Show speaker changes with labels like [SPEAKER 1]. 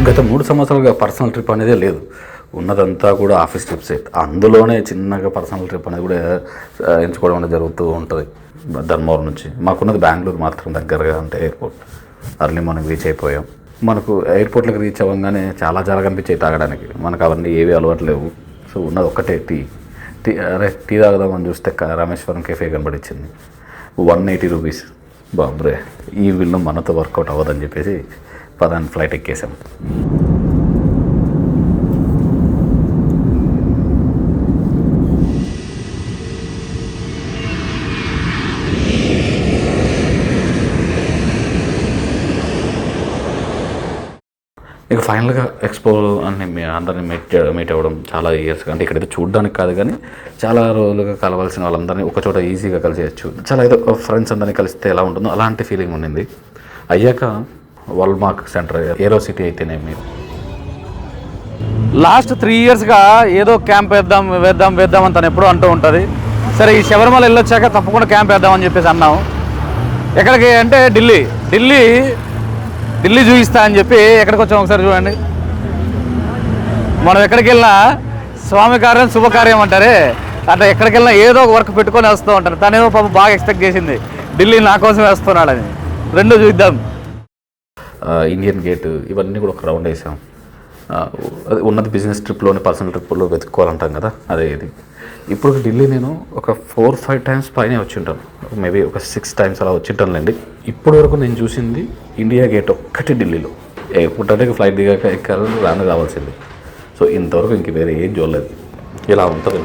[SPEAKER 1] గత 3 సంవత్సరాలుగా personal trip అనేదే లేదు. ఉన్నదంతా కూడా ఆఫీస్ ట్రిప్సే. అందులోనే చిన్నగా పర్సనల్ ట్రిప్ అనేది కూడా ఎంచుకోవడం అనేది జరుగుతూ ఉంటుంది. ధర్మవరం నుంచి మాకున్నది బెంగళూరు మాత్రం దగ్గరగా అంటే ఎయిర్పోర్ట్. అర్లీ మార్నింగ్ రీచ్ అయిపోయాం. మనకు ఎయిర్పోర్ట్లోకి రీచ్ అవ్వగానే చాలా చాలా కనిపించాయి తాగడానికి. మనకు అవన్నీ ఏవి అలవాటు లేవు. సో ఉన్నది ఒక్కటే టీ. టీ తాగదామని చూస్తే రామేశ్వరం కెఫే కనబడిచ్చింది. 180 రూపీస్. బాబ్రే, ఈ బిల్లు మనతో వర్కౌట్ అవ్వదని చెప్పేసి పదాన్ని ఫ్లైట్ ఎక్కేసాం. ఇక ఫైనల్గా ఎక్స్పో అని అందరినీ మీట్ అవ్వడం చాలా ఇయర్స్, అంటే ఇక్కడైతే చూడడానికి కాదు కానీ చాలా రోజులుగా కలవాల్సిన వాళ్ళందరినీ ఒకచోట ఈజీగా కలిసేయచ్చు. చాలా ఏదో ఫ్రెండ్స్ అందరినీ కలిస్తే ఎలా ఉంటుందో అలాంటి ఫీలింగ్ ఉండింది. అయ్యాక వాల్మార్ట్ సెంటర్, ఏరో సిటీ అయితేనేమి
[SPEAKER 2] లాస్ట్ 3 ఇయర్స్గా ఏదో క్యాంప్ వేద్దాం అని తను ఎప్పుడూ అంటూ ఉంటుంది. సరే ఈ శబరిమల వెళ్ళొచ్చాక తప్పకుండా క్యాంప్ వేద్దామని చెప్పేసి అన్నాం. ఎక్కడికి అంటే ఢిల్లీ చూపిస్తా అని చెప్పి ఎక్కడికి వచ్చాం ఒకసారి చూడండి. మనం ఎక్కడికి వెళ్ళినా స్వామి కార్యం శుభకార్యం అంటారే, అట్లా ఎక్కడికి వెళ్ళినా ఏదో ఒక వర్క్ పెట్టుకొని వస్తూ ఉంటారు. తనేమో పాపం బాగా ఎక్స్పెక్ట్ చేసింది ఢిల్లీ నా కోసం వేస్తున్నాడని. రెండు చూద్దాం.
[SPEAKER 1] ఇండియన్ గేట్ ఇవన్నీ కూడా ఒక రౌండ్ వేసాం. అది ఉన్నది బిజినెస్ ట్రిప్లోని, పర్సనల్ ట్రిప్లో వెతుక్కోవాలంటాం కదా, అదే ఇది. ఇప్పుడు ఢిల్లీ నేను ఒక 4-5 టైమ్స్ పైనే వచ్చింటాను. మేబీ ఒక 6 టైమ్స్ అలా వచ్చింటానులేండి. ఇప్పటి వరకు నేను చూసింది ఇండియా గేట్ ఒక్కటి ఢిల్లీలో. ఎయిర్పోర్ట్ అంటే ఫ్లైట్ దిగాక ఎక్కాలని రావాల్సింది. సో ఇంతవరకు ఇంక వేరే ఏం చూడలేదు. ఇలా ఉంటుంది.